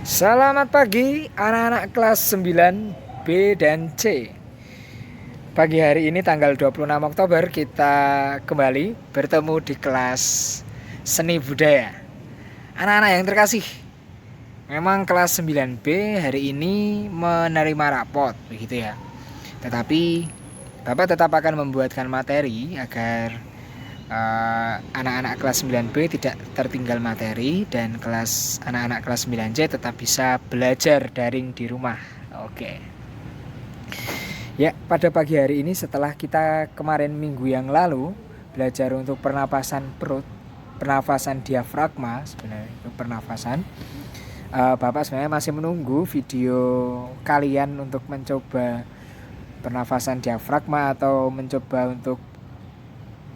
Selamat pagi anak-anak kelas 9 B dan C. Pagi hari ini tanggal 26 Oktober kita kembali bertemu di kelas seni budaya. Anak-anak yang terkasih, memang kelas 9 B hari ini menerima rapot begitu ya. Tetapi Bapak tetap akan membuatkan materi agar anak-anak kelas 9B tidak tertinggal materi dan anak-anak kelas 9C tetap bisa belajar daring di rumah. Oke. Ya, pada pagi hari ini setelah kita kemarin minggu yang lalu belajar untuk pernapasan perut, pernafasan diafragma sebenarnya itu pernafasan. Bapak sebenarnya masih menunggu video kalian untuk mencoba pernafasan diafragma atau mencoba untuk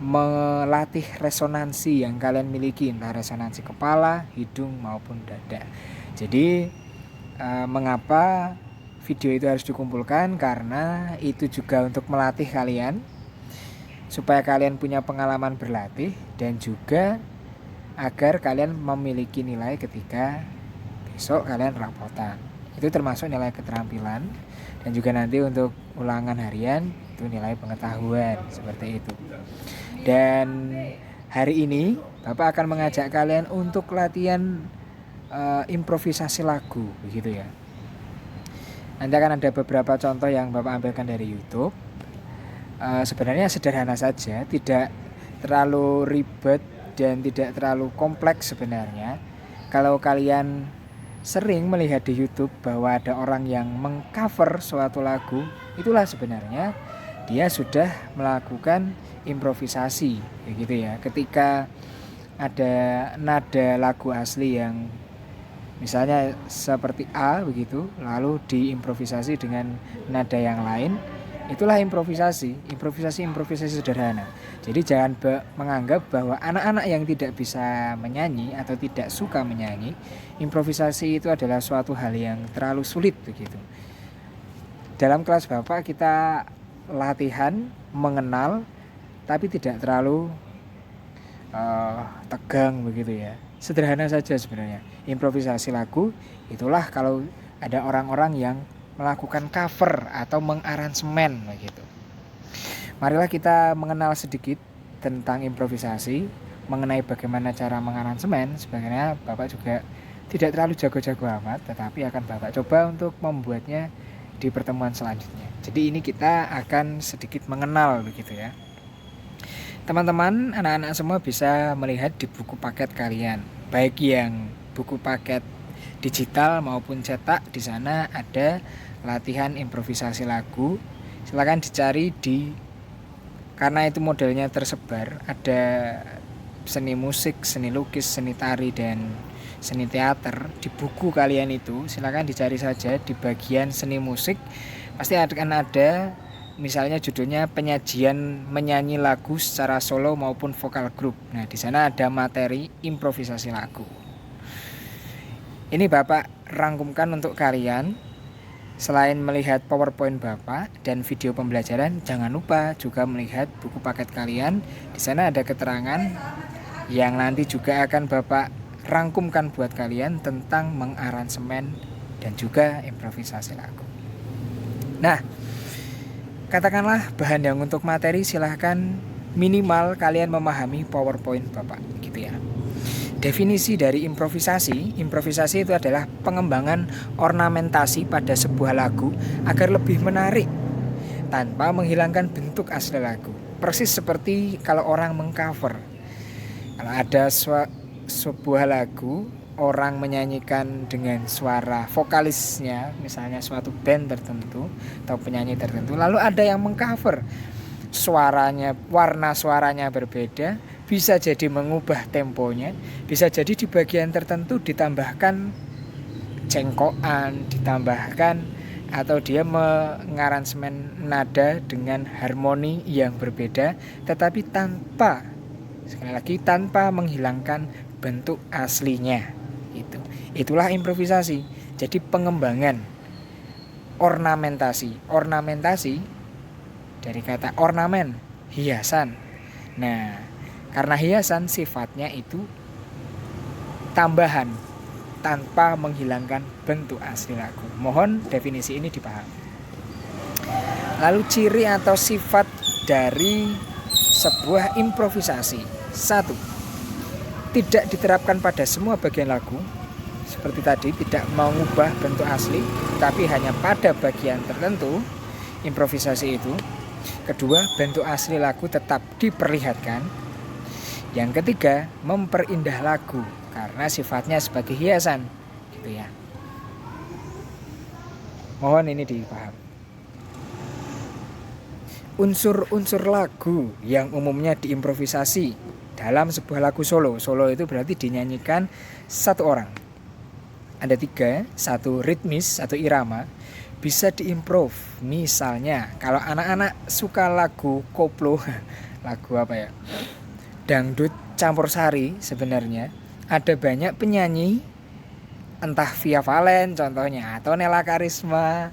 melatih resonansi yang kalian miliki, entah resonansi kepala, hidung maupun dada. Jadi mengapa video itu harus dikumpulkan? Karena itu juga untuk melatih kalian supaya kalian punya pengalaman berlatih dan juga agar kalian memiliki nilai ketika besok kalian rapotan. Itu termasuk nilai keterampilan dan juga nanti untuk ulangan harian itu nilai pengetahuan seperti itu. Dan hari ini Bapak akan mengajak kalian untuk latihan improvisasi lagu begitu ya. Nanti akan ada beberapa contoh yang Bapak ambilkan dari YouTube. Sebenarnya sederhana saja, tidak terlalu ribet dan tidak terlalu kompleks sebenarnya. Kalau kalian sering melihat di YouTube bahwa ada orang yang mengcover suatu lagu, itulah sebenarnya dia sudah melakukan improvisasi begitu ya. Ketika ada nada lagu asli yang misalnya seperti A begitu, lalu diimprovisasi dengan nada yang lain, itulah improvisasi sederhana. Jadi jangan menganggap bahwa anak-anak yang tidak bisa menyanyi atau tidak suka menyanyi, improvisasi itu adalah suatu hal yang terlalu sulit begitu. Dalam kelas Bapak kita latihan mengenal tapi tidak terlalu tegang begitu ya. Sederhana saja sebenarnya. Improvisasi lagu itulah kalau ada orang-orang yang melakukan cover atau mengaransemen begitu. Marilah kita mengenal sedikit tentang improvisasi, mengenai bagaimana cara mengaransemen. Sebenarnya Bapak juga tidak terlalu jago-jago amat, tetapi akan Bapak coba untuk membuatnya di pertemuan selanjutnya. Jadi ini kita akan sedikit mengenal begitu ya. Teman-teman, anak-anak semua bisa melihat di buku paket kalian, baik yang buku paket digital maupun cetak. Di sana ada latihan improvisasi lagu. Silakan dicari karena itu modelnya tersebar. Ada seni musik, seni lukis, seni tari dan seni teater di buku kalian itu. Silakan dicari saja di bagian seni musik. Pasti akan ada misalnya judulnya penyajian menyanyi lagu secara solo maupun vokal grup. Nah, di sana ada materi improvisasi lagu. Ini Bapak rangkumkan untuk kalian. Selain melihat PowerPoint Bapak dan video pembelajaran, jangan lupa juga melihat buku paket kalian. Di sana ada keterangan yang nanti juga akan Bapak rangkumkan buat kalian tentang mengaransemen dan juga improvisasi lagu. Nah, katakanlah bahan yang untuk materi silahkan minimal kalian memahami PowerPoint Bapak gitu ya. Definisi dari improvisasi itu adalah pengembangan ornamentasi pada sebuah lagu agar lebih menarik tanpa menghilangkan bentuk asli lagu. Persis seperti kalau orang mengcover. Kalau ada sebuah lagu, orang menyanyikan dengan suara vokalisnya, misalnya suatu band tertentu atau penyanyi tertentu, lalu ada yang mengcover, suaranya, warna suaranya berbeda, bisa jadi mengubah temponya, bisa jadi di bagian tertentu ditambahkan cengkokan, ditambahkan atau dia mengaransemen nada dengan harmoni yang berbeda, tetapi sekali lagi tanpa menghilangkan bentuk aslinya. Itulah improvisasi. Jadi pengembangan ornamentasi dari kata ornamen, hiasan. Nah, karena hiasan sifatnya itu tambahan, tanpa menghilangkan bentuk asli lagu. Mohon definisi ini dipahami. Lalu ciri atau sifat dari sebuah improvisasi. 1. Tidak diterapkan pada semua bagian lagu. Seperti tadi, tidak mengubah bentuk asli, tapi hanya pada bagian tertentu improvisasi itu. Kedua, bentuk asli lagu tetap diperlihatkan. Yang ketiga, memperindah lagu karena sifatnya sebagai hiasan, gitu ya. Mohon ini dipahami. Unsur-unsur lagu yang umumnya diimprovisasi dalam sebuah lagu solo. Solo itu berarti dinyanyikan satu orang. Ada 3, 1 ritmis, 1 irama. Bisa diimprove. Misalnya kalau anak-anak suka lagu koplo, lagu apa ya, dangdut campur sari, sebenarnya ada banyak penyanyi, entah Via Valen contohnya, atau Nela Karisma,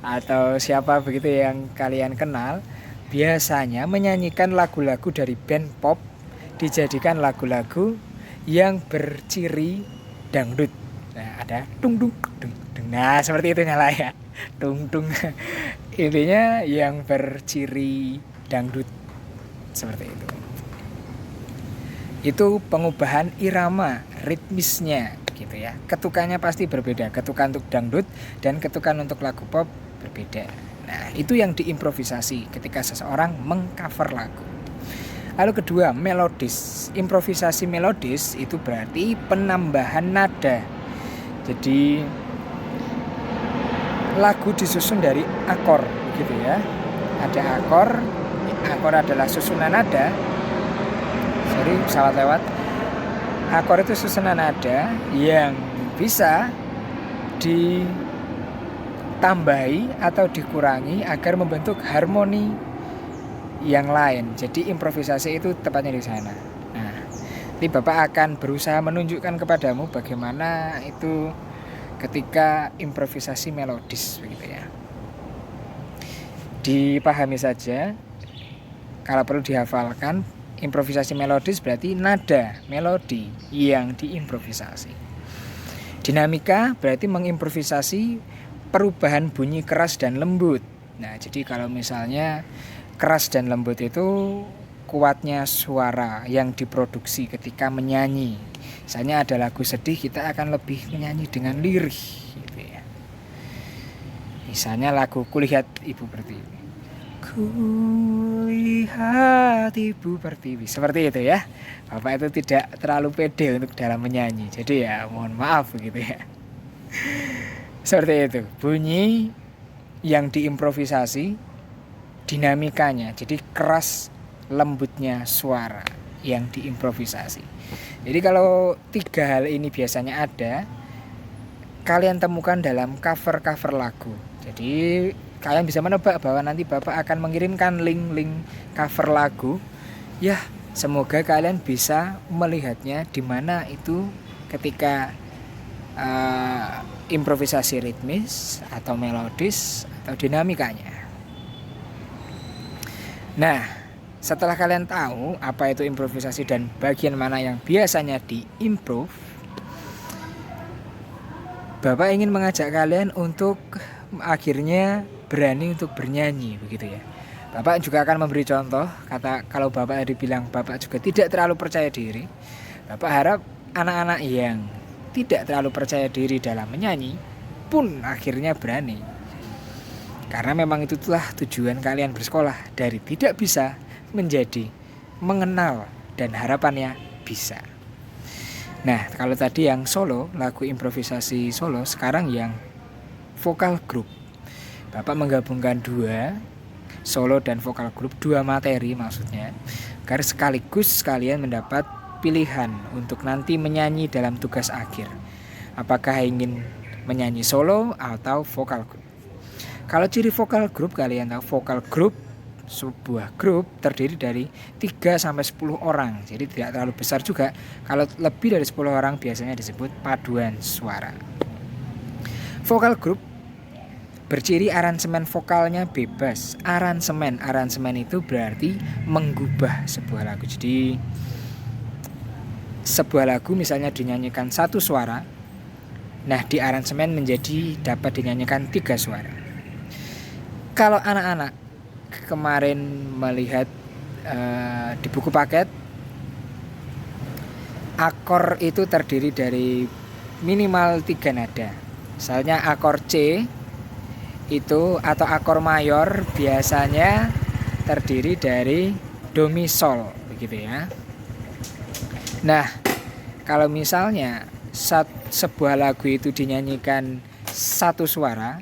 atau siapa begitu yang kalian kenal, biasanya menyanyikan lagu-lagu dari band pop dijadikan lagu-lagu yang berciri dangdut. Nah, ada dung dung dung dung. Nah, seperti itu nyala ya. Dung dung. Intinya yang berciri dangdut seperti itu. Itu pengubahan irama, ritmisnya gitu ya. Ketukannya pasti berbeda. Ketukan untuk dangdut dan ketukan untuk lagu pop berbeda. Nah, itu yang diimprovisasi ketika seseorang mengcover lagu. Lalu kedua, melodis. Improvisasi melodis itu berarti penambahan nada. Jadi lagu disusun dari akor gitu ya. Ada akor adalah susunan nada. Sorry, pesawat lewat. Akor itu susunan nada yang bisa ditambahi atau dikurangi agar membentuk harmoni yang lain. Jadi improvisasi itu tepatnya di sana. Nah, nanti Bapak akan berusaha menunjukkan kepadamu bagaimana itu ketika improvisasi melodis begitu ya. Dipahami saja. Kalau perlu dihafalkan, improvisasi melodis berarti nada melodi yang diimprovisasi. Dinamika berarti mengimprovisasi perubahan bunyi keras dan lembut. Nah, jadi kalau misalnya keras dan lembut itu kuatnya suara yang diproduksi ketika menyanyi. Misalnya ada lagu sedih, kita akan lebih menyanyi dengan lirih gitu ya. Misalnya lagu Kulihat Ibu Pertiwi. Kulihat Ibu Pertiwi. Seperti itu ya. Bapak itu tidak terlalu pede untuk dalam menyanyi. Jadi ya mohon maaf begitu ya. Seperti itu. Bunyi yang diimprovisasi, dinamikanya. Jadi keras lembutnya suara yang diimprovisasi. Jadi kalau 3 hal ini biasanya ada, kalian temukan dalam cover-cover lagu. Jadi kalian bisa menebak bahwa nanti Bapak akan mengirimkan link-link cover lagu. Ya, semoga kalian bisa melihatnya di mana itu ketika improvisasi ritmis atau melodis atau dinamikanya. Nah, setelah kalian tahu apa itu improvisasi dan bagian mana yang biasanya diimprove, Bapak ingin mengajak kalian untuk akhirnya berani untuk bernyanyi begitu ya. Bapak juga akan memberi contoh, kalau Bapak dibilang Bapak juga tidak terlalu percaya diri, Bapak harap anak-anak yang tidak terlalu percaya diri dalam menyanyi pun akhirnya berani. Karena memang itulah tujuan kalian bersekolah, dari tidak bisa menjadi mengenal dan harapannya bisa. Nah, kalau tadi yang solo, lagu improvisasi solo, sekarang yang vokal group. Bapak menggabungkan 2, solo dan vokal group, 2 materi maksudnya, agar sekaligus kalian mendapat pilihan untuk nanti menyanyi dalam tugas akhir. Apakah ingin menyanyi solo atau vokal group? Kalau ciri vokal group, kalian tahu vokal group, sebuah grup terdiri dari 3-10 orang. Jadi tidak terlalu besar juga. Kalau lebih dari 10 orang biasanya disebut paduan suara. Vokal group berciri aransemen vokalnya bebas. Aransemen itu berarti menggubah sebuah lagu. Jadi sebuah lagu misalnya dinyanyikan satu suara, Nah, di aransemen menjadi dapat dinyanyikan 3 suara. Kalau anak-anak kemarin melihat di buku paket, akor itu terdiri dari minimal 3 nada. Misalnya akor C itu atau akor mayor biasanya terdiri dari do mi sol, begitu ya. Nah, kalau misalnya sebuah lagu itu dinyanyikan satu suara,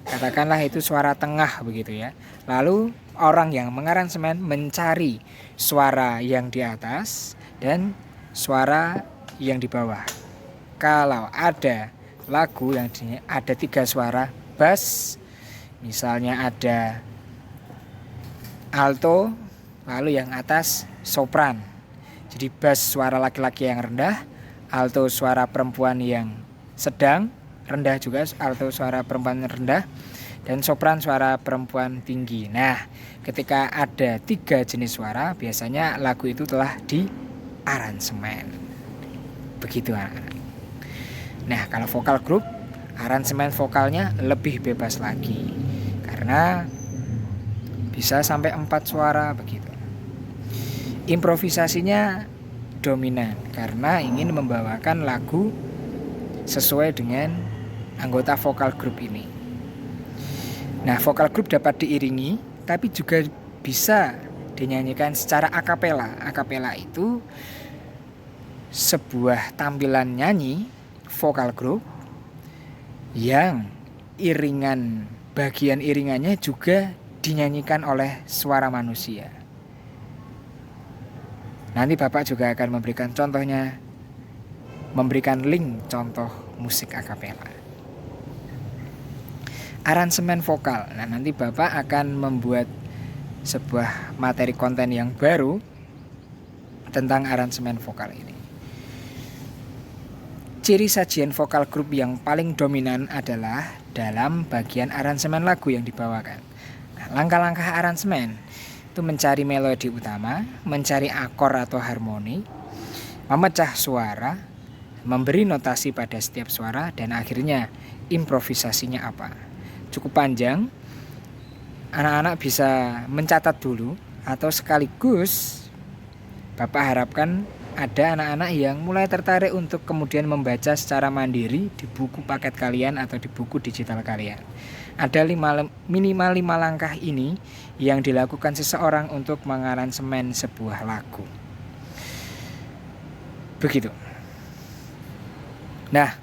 katakanlah itu suara tengah begitu ya. Lalu orang yang mengaransemen mencari suara yang di atas dan suara yang di bawah. Kalau ada lagu yang ada 3 suara bass, misalnya ada alto, lalu yang atas sopran. Jadi bass suara laki-laki yang rendah, alto suara perempuan yang sedang, rendah juga alto suara perempuan rendah, dan sopran suara perempuan tinggi. Nah, ketika ada 3 jenis suara, biasanya lagu itu telah diaransemen. Begitu anak-anak. Nah, kalau vokal group, aransemen vokalnya lebih bebas lagi, karena bisa sampai 4 suara begitu. Improvisasinya dominan karena ingin membawakan lagu sesuai dengan anggota vokal group ini. Nah, vokal group dapat diiringi tapi juga bisa dinyanyikan secara akapela. Akapela itu sebuah tampilan nyanyi vokal group yang bagian iringannya juga dinyanyikan oleh suara manusia. Nanti Bapak juga akan memberikan contohnya, memberikan link contoh musik akapela. Aransemen vokal. Nah, nanti Bapak akan membuat sebuah materi konten yang baru tentang aransemen vokal ini. Ciri sajian vokal grup yang paling dominan adalah dalam bagian aransemen lagu yang dibawakan. Nah, langkah-langkah aransemen itu mencari melodi utama, mencari akor atau harmoni, memecah suara, memberi notasi pada setiap suara, dan akhirnya improvisasinya apa. Cukup panjang, anak-anak bisa mencatat dulu, atau sekaligus Bapak harapkan ada anak-anak yang mulai tertarik untuk kemudian membaca secara mandiri di buku paket kalian atau di buku digital kalian. Ada minimal 5 langkah ini yang dilakukan seseorang untuk mengaransemen sebuah lagu. Begitu. Nah,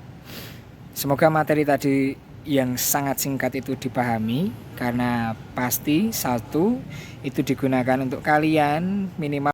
semoga materi tadi yang sangat singkat itu dipahami, karena pasti satu itu digunakan untuk kalian minimal